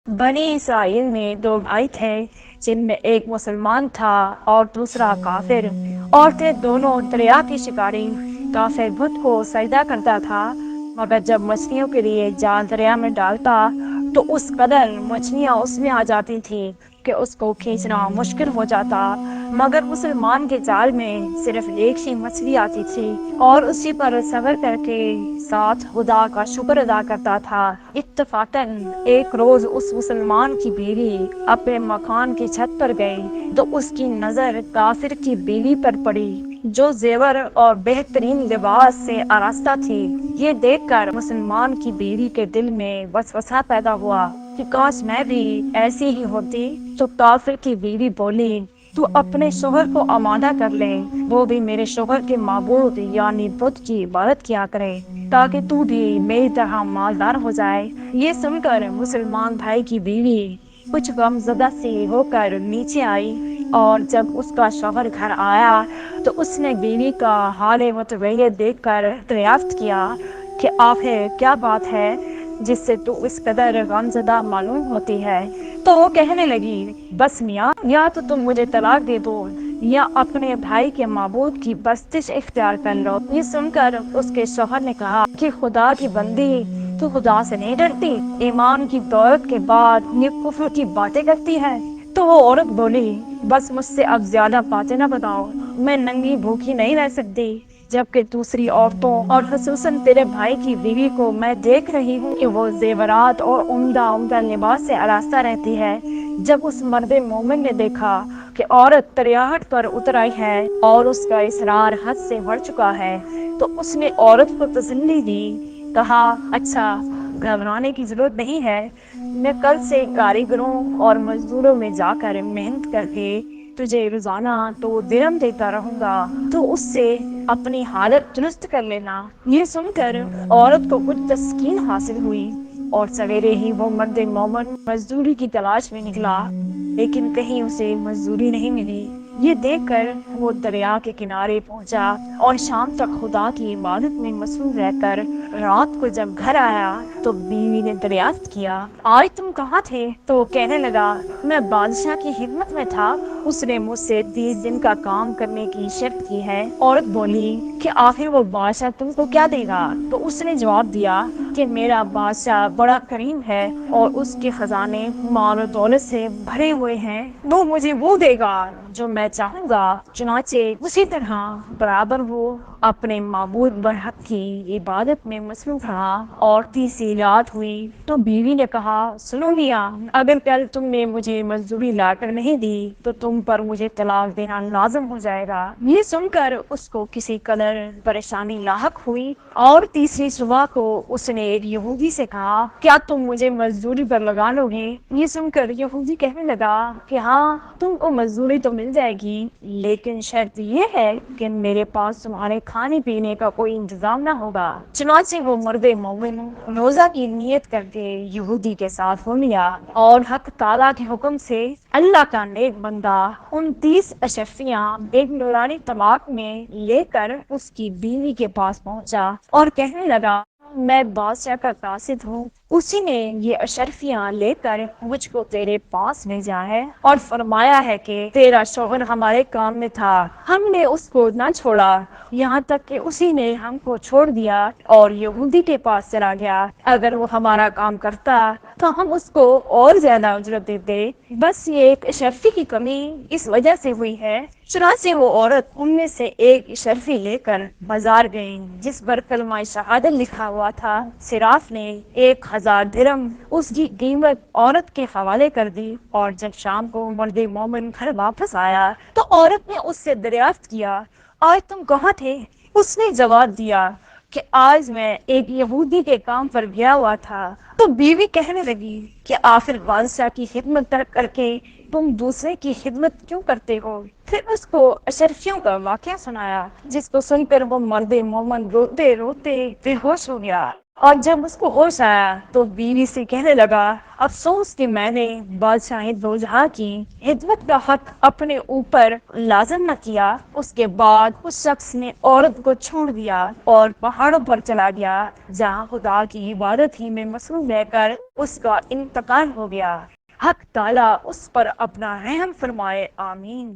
بنی اسرائیل میں دو بھائی تھے جن میں ایک مسلمان تھا اور دوسرا کافر۔ عورتیں دونوں دریا کی شکاری۔ کافر بت کو سجدہ کرتا تھا، مگر جب مچھلیوں کے لیے جال دریا میں ڈالتا تو اس قدر مچھلیاں اس میں آ جاتی تھیں کہ اس کو کھینچنا مشکل ہو جاتا۔ مگر مسلمان کے جال میں صرف ایک ہی مچھلی آتی تھی اور اسی پر صبر کر کے ساتھ خدا کا شکر ادا کرتا تھا۔ اتفاقاً ایک روز اس مسلمان کی بیوی اپنے مکان کی چھت پر گئی تو اس کی نظر کافر کی بیوی پر پڑی جو زیور اور بہترین لباس سے آراستہ تھی۔ یہ دیکھ کر مسلمان کی بیوی کے دل میں وسوسہ پیدا ہوا کہ کاش میں بھی ایسی ہی ہوتی۔ تو کافر کی بیوی بولی، تو اپنے شوہر کو آمادہ کر لے، وہ بھی میرے شوہر کے معبود یعنی بت کی عبادت کیا کرے تاکہ تو بھی میری طرح مالدار ہو جائے۔ یہ سن کر مسلمان بھائی کی بیوی کچھ غم زدہ سی ہو کر نیچے آئی، اور جب اس کا شوہر گھر آیا تو اس نے بیوی کا حال متغیر دیکھ کر دریافت کیا کہ آخر کیا بات ہے جس سے تو اس قدر غمزدہ معلوم ہوتی ہے۔ تو وہ کہنے لگی، بس میاں، یا تو تم مجھے طلاق دے دو یا اپنے بھائی کے معبود کی پرستش اختیار کر لو۔ یہ سن کر اس کے شوہر نے کہا کہ خدا کی بندی، تو خدا سے نہیں ڈرتی؟ ایمان کی دولت کے بعد یہ کفر کی باتیں کرتی ہے۔ تو وہ عورت بولی، بس مجھ سے اب زیادہ باتیں نہ بتاؤ، میں ننگی بھوکی نہیں رہ سکتی، جبکہ دوسری عورتوں اور خصوصاً تیرے بھائی کی بیوی کو میں دیکھ رہی ہوں کہ وہ زیورات اور عمدہ عمدہ لباس سے آراستہ رہتی ہے۔ جب اس مرد مومن نے دیکھا کہ عورت تریاحٹ پر اتر آئی ہے اور اس کا اصرار حد سے بڑھ چکا ہے تو اس نے عورت کو تسلی دی، کہا، اچھا، گھبرانے کی ضرورت نہیں ہے، میں کل سے کاریگروں اور مزدوروں میں جا کر محنت کر کے تجھے روزانہ 2 درہم دیتا رہوں گا، تو اس سے اپنی حالت درست کر لینا۔ یہ سن کر عورت کو کچھ تسکین حاصل ہوئی اور سویرے ہی وہ مرد مومن مزدوری کی تلاش میں نکلا، لیکن کہیں اسے مزدوری نہیں ملی۔ یہ دیکھ کر وہ دریا کے کنارے پہنچا اور شام تک خدا کی عبادت میں مصروف رہ کر رات کو جب گھر آیا تو بیوی نے دریافت کیا، آج تم کہاں تھے؟ تو وہ کہنے لگا، میں بادشاہ کی خدمت میں تھا، اس نے مجھ سے 30 دن کا کام کرنے کی شرط کی ہے۔ عورت بولی کہ آخر وہ بادشاہ تم کو کیا دے گا؟ تو اس نے جواب دیا کہ میرا بادشاہ بڑا کریم ہے اور اس کے خزانے مال و دولت سے بھرے ہوئے ہیں، وہ مجھے وہ دے گا جو میں چاہوں گا۔ چنانچہ اسی طرح برابر وہ اپنے معبود برحق کی عبادت میں مصروف رہا اور تیسری رات ہوئی تو بیوی نے کہا، سنو میاں، اگر کل تم نے مجھے مزدوری لا کر نہیں دی تو تم پر مجھے طلاق دینا لازم ہو جائے گا۔ یہ سن کر اس کو کسی قدر پریشانی لاحق ہوئی اور تیسری صبح کو اس نے ایک یہودی سے کہا، کیا تم مجھے مزدوری پر لگا لو گے؟ یہ سن کر یہودی کہنے لگا کہ ہاں، تم کو مزدوری تو مل جائے گی، لیکن شرط یہ ہے کہ میرے پاس تمہارے کھانے پینے کا کوئی انتظام نہ ہوگا۔ چنانچہ وہ مرد مومن روزہ کی نیت کر کے یہودی کے ساتھ ہو لیا اور حق تعالیٰ کے حکم سے اللہ کا نیک بندہ 29 اشرفیاں ایک نورانی طباق میں لے کر اس کی بیوی کے پاس پہنچا اور کہنے لگا، میں بادشاہ کا قاصد ہوں، اسی نے یہ اشرفیاں لے کر مجھ کو تیرے پاس بھیجا ہے اور فرمایا ہے کہ تیرا شوہر ہمارے کام میں تھا، ہم نے اس کو نہ چھوڑا یہاں تک کہ اسی نے ہم کو چھوڑ دیا اور یہودی کے پاس چلا گیا۔ اگر وہ ہمارا کام کرتا تو ہم اس کو اور زیادہ اجرت دیتے، بس یہ ایک اشرفی کی کمی اس وجہ سے ہوئی ہے۔ چنانچہ وہ عورت ان میں سے ایک اشرفی لے کر بازار گئی جس پر کلمہ شہادت لکھا ہوا تھا۔ صراف نے 1000 درہم اس کی قیمت عورت کے حوالے کر دی، اور جب شام کو مرد مومن گھر واپس آیا تو عورت نے اس سے دریافت کیا، آج تم کہاں تھے؟ اس نے جواب دیا کہ آج میں ایک یہودی کے کام پر گیا ہوا تھا۔ تو بیوی کہنے لگی کہ آخر بادشاہ کی خدمت ترک کر کے تم دوسرے کی خدمت کیوں کرتے ہو؟ پھر اس کو اشرفیوں کا واقعہ سنایا، جس کو سن کر وہ مرد مومن روتے روتے بے ہوش ہو گیا۔ اور جب اس کو ہوش آیا تو بیوی سے کہنے لگا، افسوس کہ میں نے بادشاہ دو جہاں کی خدمت کا حق اپنے اوپر لازم نہ کیا۔ اس کے بعد اس شخص نے عورت کو چھوڑ دیا اور پہاڑوں پر چلا گیا، جہاں خدا کی عبادت ہی میں مصروف رہ کر اس کا انتقال ہو گیا۔ حق تعالیٰ اس پر اپنا رحم فرمائے، آمین۔